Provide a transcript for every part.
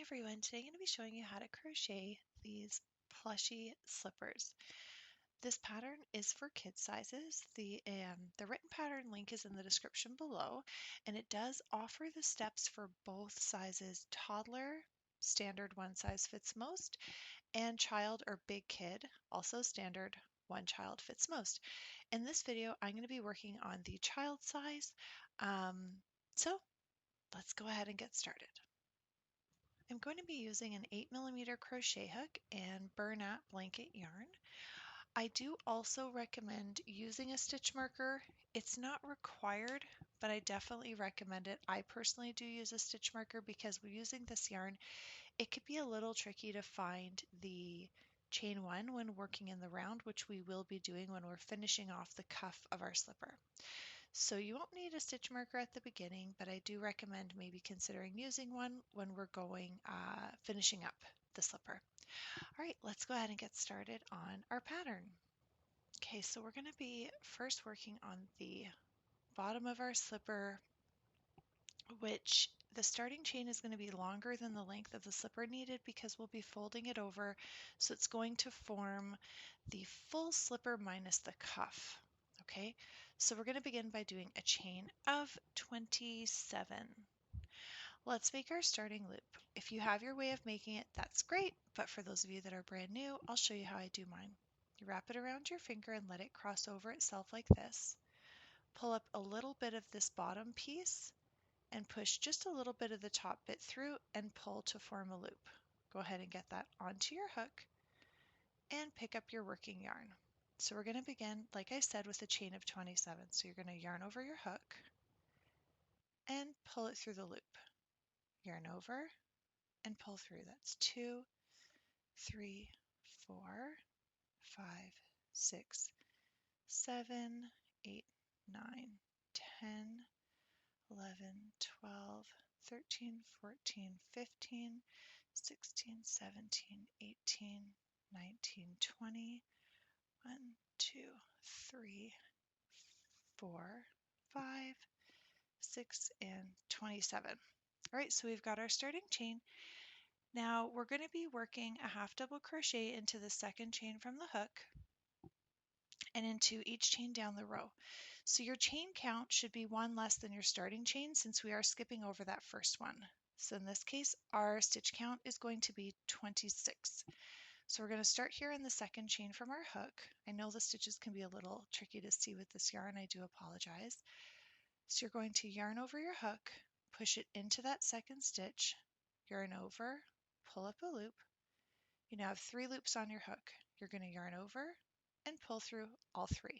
everyone, today I'm going to be showing you how to crochet these plushy slippers. This pattern is for kid sizes. The written pattern link is in the description below, and it does offer the steps for both sizes: toddler, standard one size fits most, and child or big kid, also standard one child fits most. In this video, I'm going to be working on the child size. So let's go ahead and get started. I'm going to be using an 8mm crochet hook and Bernat blanket yarn. I do also recommend using a stitch marker. It's not required, but I definitely recommend it. I personally do use a stitch marker because when using this yarn, it could be a little tricky to find the chain one when working in the round, which we will be doing when we're finishing off the cuff of our slipper. So you won't need a stitch marker at the beginning, but I do recommend maybe considering using one when we're finishing up the slipper. All right, let's go ahead and get started on our pattern. Okay, so we're going to be first working on the bottom of our slipper, which the starting chain is going to be longer than the length of the slipper needed because we'll be folding it over, so it's going to form the full slipper minus the cuff. Okay, so we're going to begin by doing a chain of 27. Let's make our starting loop. If you have your way of making it, that's great, but for those of you that are brand new, I'll show you how I do mine. You wrap it around your finger and let it cross over itself like this. Pull up a little bit of this bottom piece and push just a little bit of the top bit through and pull to form a loop. Go ahead and get that onto your hook and pick up your working yarn. So we're going to begin, like I said, with a chain of 27. So you're going to yarn over your hook and pull it through the loop. Yarn over and pull through. That's 2, 3, 4, 5, 6, 7, 8, 9, 10, 11, 12, 13, 14, 15, 16, 17, 18, 19, 20, 1, 2, 3, 4, 5, 6, and 27. All right, so we've got our starting chain. Now we're going to be working a half double crochet into the second chain from the hook and into each chain down the row. So your chain count should be one less than your starting chain since we are skipping over that first one. So in this case, our stitch count is going to be 26. So we're going to start here in the second chain from our hook. I know the stitches can be a little tricky to see with this yarn. I do apologize. So you're going to yarn over your hook, push it into that second stitch, yarn over, pull up a loop. You now have 3 loops on your hook. You're going to yarn over and pull through all 3.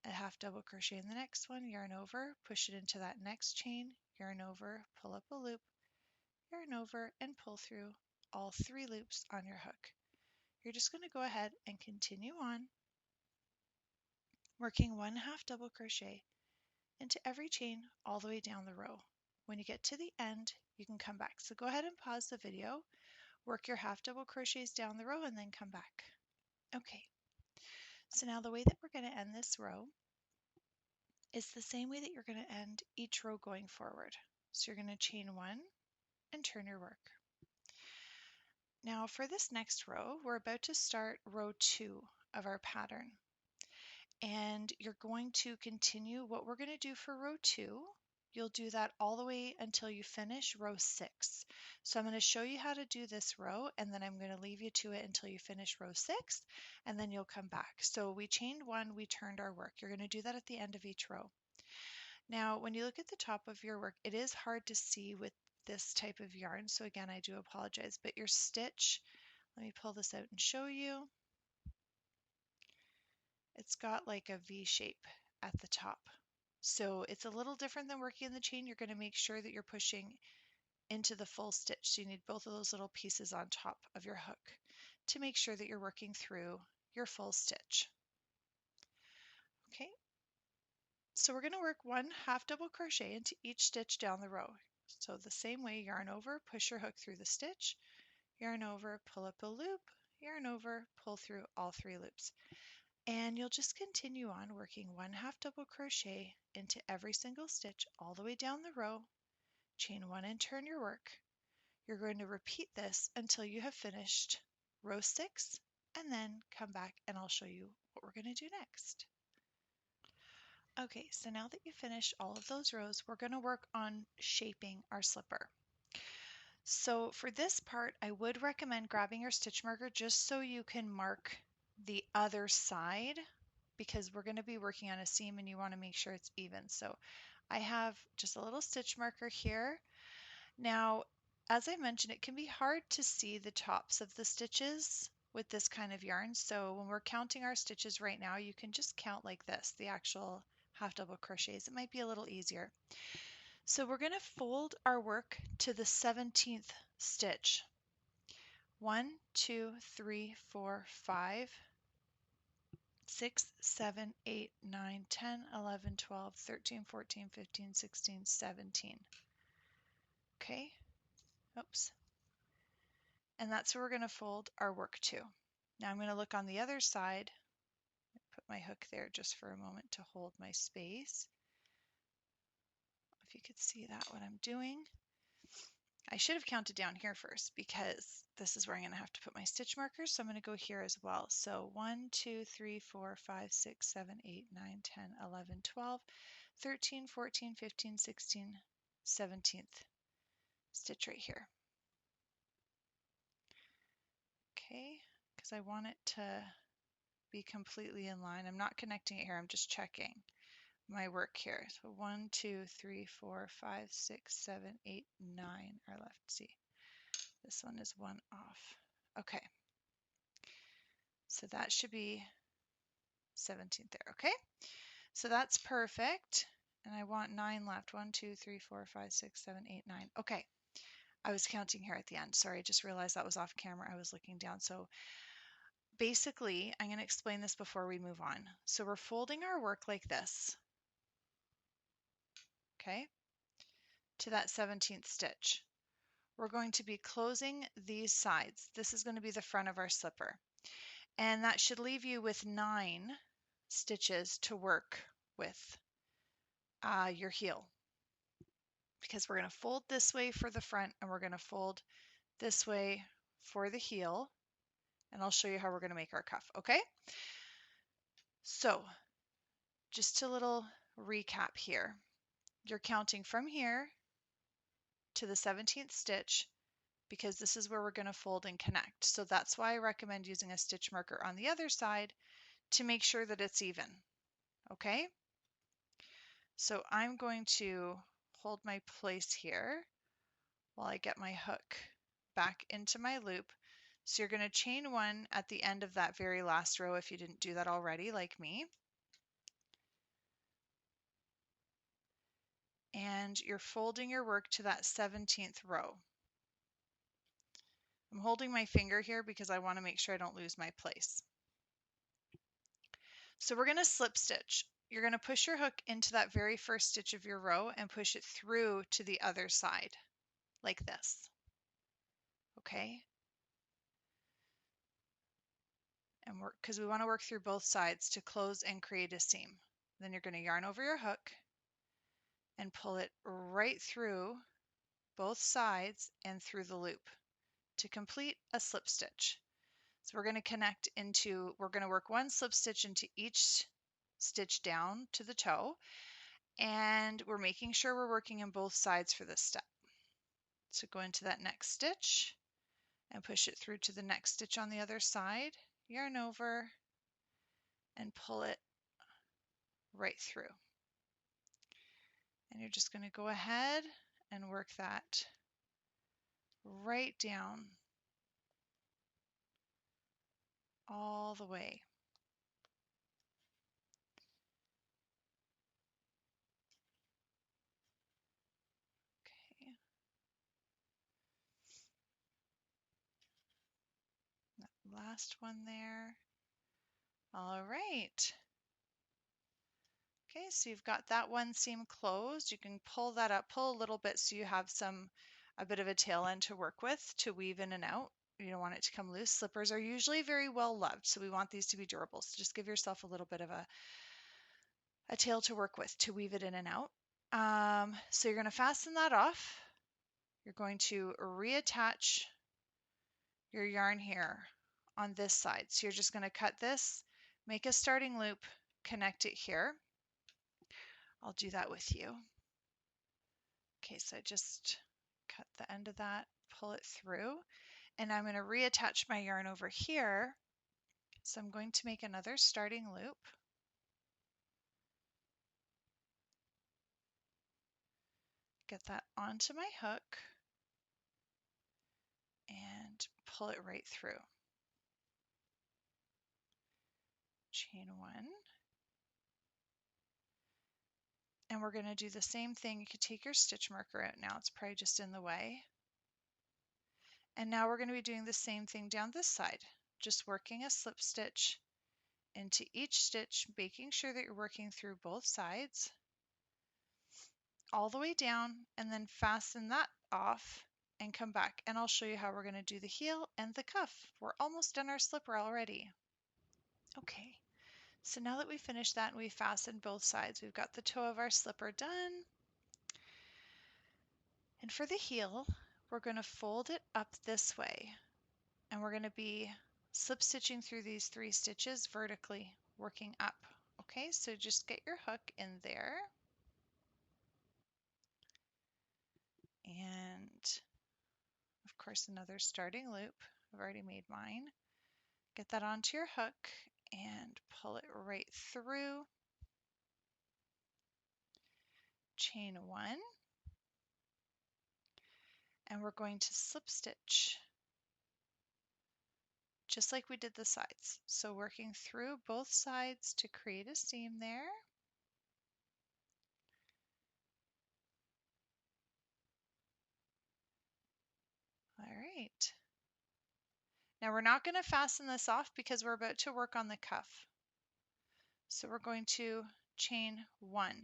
A half double crochet in the next one, yarn over, push it into that next chain, yarn over, pull up a loop, yarn over, and pull through all 3 loops on your hook. You're just going to go ahead and continue on working 1 half double crochet into every chain all the way down the row. When you get to the end, you can come back. So go ahead and pause the video, work your half double crochets down the row, and then come back. Okay, so now the way that we're going to end this row is the same way that you're going to end each row going forward. So you're going to chain 1 and turn your work. Now for this next row, we're about to start row 2 of our pattern. And you're going to continue what we're going to do for row 2. You'll do that all the way until you finish row 6. So I'm going to show you how to do this row, and then I'm going to leave you to it until you finish row 6, and then you'll come back. So we chained 1, we turned our work. You're going to do that at the end of each row. Now, when you look at the top of your work, it is hard to see with this type of yarn. So again, I do apologize, but your stitch, let me pull this out and show you. It's got like a V shape at the top. So it's a little different than working in the chain. You're going to make sure that you're pushing into the full stitch. So you need both of those little pieces on top of your hook to make sure that you're working through your full stitch. Okay, so we're going to work 1 half double crochet into each stitch down the row. So the same way, yarn over, push your hook through the stitch, yarn over, pull up a loop, yarn over, pull through all 3 loops. And you'll just continue on working 1 half double crochet into every single stitch all the way down the row, chain 1 and turn your work. You're going to repeat this until you have finished row 6, and then come back and I'll show you what we're going to do next. Okay, so now that you've finished all of those rows, we're going to work on shaping our slipper. So for this part, I would recommend grabbing your stitch marker just so you can mark the other side, because we're going to be working on a seam and you want to make sure it's even. So I have just a little stitch marker here. Now, as I mentioned, it can be hard to see the tops of the stitches with this kind of yarn. So when we're counting our stitches right now, you can just count like this, the actual half double crochets. It might be a little easier. So we're going to fold our work to the 17th stitch. 1, 2, 3, 4, 5, 6, 7, 8, 9, 10, 11, 12, 13, 14, 15, 16, 17. Okay, oops. And that's where we're going to fold our work to. Now I'm going to look on the other side. Put my hook there just for a moment to hold my space. If you could see that, what I'm doing. I should have counted down here first because this is where I'm going to have to put my stitch markers. So I'm going to go here as well. So 1, 2, 3, 4, 5, 6, 7, 8, 9, 10, 11, 12, 13, 14, 15, 16, 17th stitch right here. Okay, because I want it to be completely in line. I'm not connecting it here, I'm just checking my work here. So 1, 2, 3, 4, 5, 6, 7, 8, 9 are left. See, this one is 1 off. Okay, so that should be 17th there. Okay, so that's perfect. And I want 9 left. 1, 2, 3, 4, 5, 6, 7, 8, 9. Okay, I was counting here at the end. Sorry, I just realized that was off camera. I was looking down. So basically, I'm going to explain this before we move on. So we're folding our work like this, okay, to that 17th stitch. We're going to be closing these sides. This is going to be the front of our slipper. And that should leave you with 9 stitches to work with your heel. Because we're going to fold this way for the front and we're going to fold this way for the heel. And I'll show you how we're going to make our cuff, okay? So just a little recap here. You're counting from here to the 17th stitch because this is where we're going to fold and connect. So that's why I recommend using a stitch marker on the other side to make sure that it's even, okay? So I'm going to hold my place here while I get my hook back into my loop. So you're going to chain 1 at the end of that very last row if you didn't do that already, like me. And you're folding your work to that 17th row. I'm holding my finger here because I want to make sure I don't lose my place. So we're going to slip stitch. You're going to push your hook into that very first stitch of your row and push it through to the other side, like this. Okay? And work, because we want to work through both sides to close and create a seam. Then you're going to yarn over your hook and pull it right through both sides and through the loop to complete a slip stitch. So we're going to connect into, we're going to work 1 slip stitch into each stitch down to the toe, and we're making sure we're working in both sides for this step. So go into that next stitch and push it through to the next stitch on the other side, yarn over, and pull it right through. And you're just going to go ahead and work that right down all the way. Okay. That last one there. All right. Okay, so you've got that one seam closed. You can pull that up, pull a little bit so you have a bit of a tail end to work with to weave in and out. You don't want it to come loose. Slippers are usually very well loved, so we want these to be durable. So just give yourself a little bit of a tail to work with to weave it in and out. So you're going to fasten that off. you're going to reattach your yarn here on this side. So you're just going to cut this, make a starting loop, connect it here. I'll do that with you. Okay, so just cut the end of that, pull it through, and I'm going to reattach my yarn over here. So I'm going to make another starting loop. Get that onto my hook and pull it right through. Chain one. And we're going to do the same thing. You could take your stitch marker out now. It's probably just in the way. And now we're going to be doing the same thing down this side. Just working a slip stitch into each stitch, making sure that you're working through both sides all the way down, and then fasten that off and come back. And I'll show you how we're going to do the heel and the cuff. We're almost done our slipper already. Okay, so now that we finished that and we fastened both sides, we've got the toe of our slipper done. And for the heel, we're going to fold it up this way, and we're going to be slip stitching through these 3 stitches vertically, working up. Okay, so just get your hook in there. And of course, another starting loop. I've already made mine. Get that onto your hook and pull it right through. Chain 1. And we're going to slip stitch just like we did the sides. So working through both sides to create a seam there. All right. Now we're not going to fasten this off because we're about to work on the cuff. So we're going to chain 1.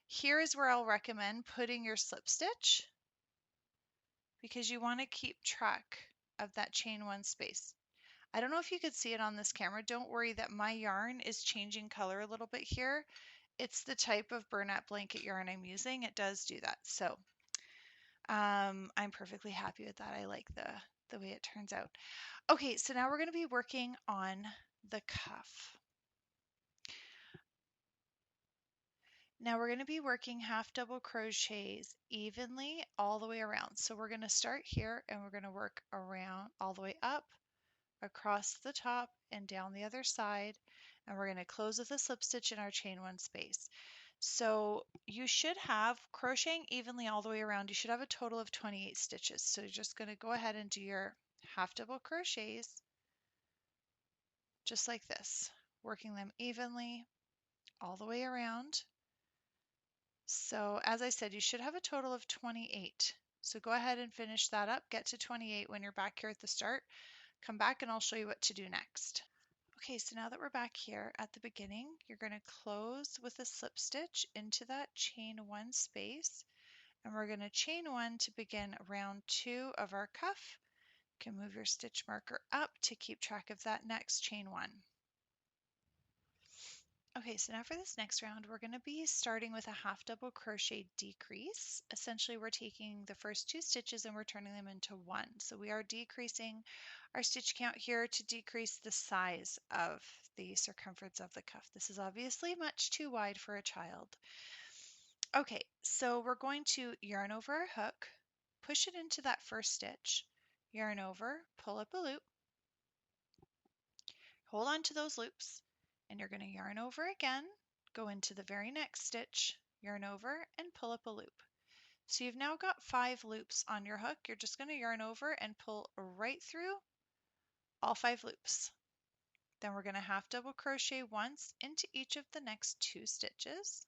Here is where I'll recommend putting your slip stitch because you want to keep track of that chain 1 space. I don't know if you could see it on this camera. Don't worry that my yarn is changing color a little bit here. It's the type of Bernat blanket yarn I'm using. It does do that. So I'm perfectly happy with that. I like the way it turns out. Okay, so now we're going to be working on the cuff. Now we're going to be working half double crochets evenly all the way around. So we're going to start here and we're going to work around all the way up, across the top and down the other side, and we're going to close with a slip stitch in our chain 1 space. So you should have, crocheting evenly all the way around, you should have a total of 28 stitches. So you're just going to go ahead and do your half double crochets just like this, working them evenly all the way around. So as I said, you should have a total of 28. So go ahead and finish that up, get to 28 when you're back here at the start. Come back and I'll show you what to do next. Okay, so now that we're back here at the beginning, you're going to close with a slip stitch into that chain 1 space, and we're going to chain 1 to begin round 2 of our cuff. You can move your stitch marker up to keep track of that next chain 1. Okay, so now for this next round, we're going to be starting with a half double crochet decrease. Essentially, we're taking the first 2 stitches and we're turning them into 1. So we are decreasing our stitch count here to decrease the size of the circumference of the cuff. This is obviously much too wide for a child. Okay, so we're going to yarn over our hook, push it into that first stitch, yarn over, pull up a loop, hold on to those loops, and you're going to yarn over again, go into the very next stitch, yarn over, and pull up a loop. So you've now got 5 loops on your hook. You're just going to yarn over and pull right through all 5 loops. Then we're going to half double crochet once into each of the next 2 stitches.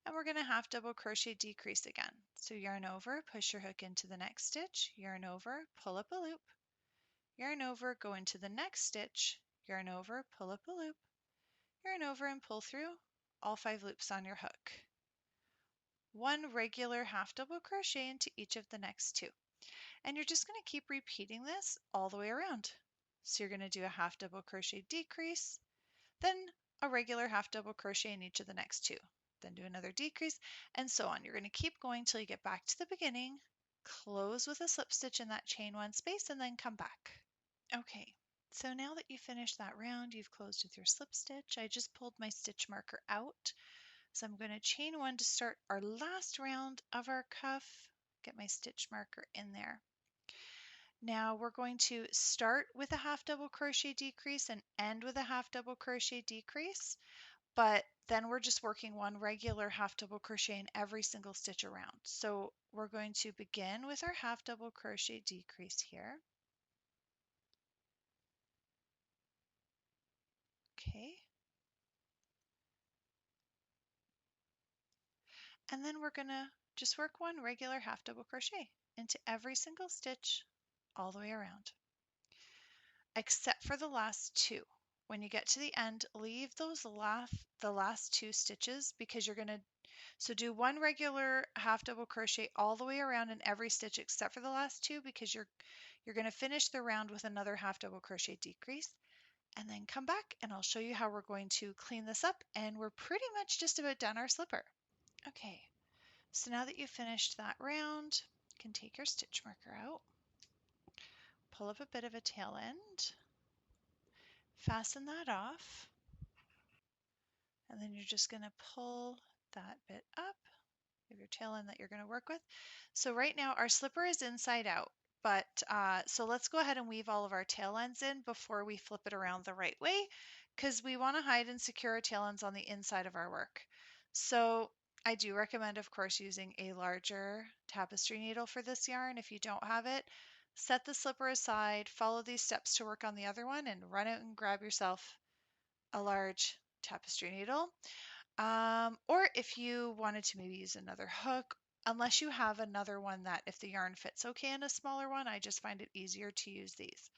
And we're going to half double crochet decrease again. So yarn over, push your hook into the next stitch, yarn over, pull up a loop, yarn over, go into the next stitch, yarn over, pull up a loop, yarn over and pull through all 5 loops on your hook. 1 regular half double crochet into each of the next 2. And you're just going to keep repeating this all the way around. So you're going to do a half double crochet decrease, then a regular half double crochet in each of the next 2. then do another decrease, and so on. You're going to keep going till you get back to the beginning, close with a slip stitch in that chain one space, and then come back. Okay, so now that you finished that round, you've closed with your slip stitch. I just pulled my stitch marker out. So I'm going to chain one to start our last round of our cuff, get my stitch marker in there. Now we're going to start with a half double crochet decrease and end with a half double crochet decrease, but then we're just working one regular half double crochet in every single stitch around. So we're going to begin with our half double crochet decrease here. Okay. And then we're going to just work one regular half double crochet into every single stitch all the way around, except for the last two. When you get to the end, leave the last two stitches because you're going to, so do one regular half double crochet all the way around in every stitch except for the last two, because you're going to finish the round with another half double crochet decrease, and then come back and I'll show you how we're going to clean this up, and we're pretty much just about done our slipper. Okay, so now that you've finished that round, you can take your stitch marker out, pull up a bit of a tail end, fasten that off, and then you're just going to pull that bit up of your tail end that you're going to work with. So right now our slipper is inside out, but so let's go ahead and weave all of our tail ends in before we flip it around the right way, because we want to hide and secure our tail ends on the inside of our work. So I do recommend, of course, using a larger tapestry needle for this yarn. If you don't have it, set the slipper aside, follow these steps to work on the other one, and run out and grab yourself a large tapestry needle. Or if you wanted to maybe use another hook, unless you have another one that if the yarn fits okay in a smaller one, I just find it easier to use these.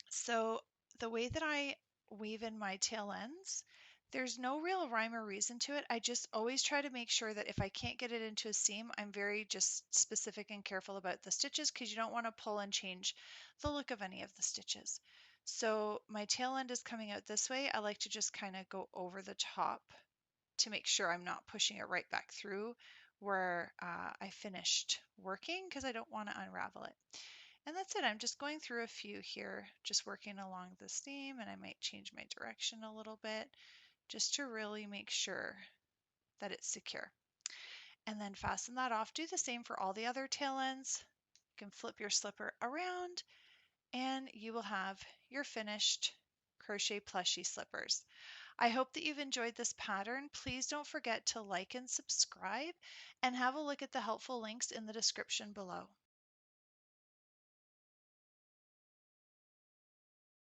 So the way that I weave in my tail ends, there's no real rhyme or reason to it. I just always try to make sure that if I can't get it into a seam, I'm very just specific and careful about the stitches, because you don't want to pull and change the look of any of the stitches. So my tail end is coming out this way. I like to just kind of go over the top to make sure I'm not pushing it right back through where I finished working, because I don't want to unravel it. And that's it. I'm just going through a few here, just working along the seam, and I might change my direction a little bit just to really make sure that it's secure. And then fasten that off. Do the same for all the other tail ends. You can flip your slipper around and you will have your finished crochet plushy slippers. I hope that you've enjoyed this pattern. Please don't forget to like and subscribe, and have a look at the helpful links in the description below.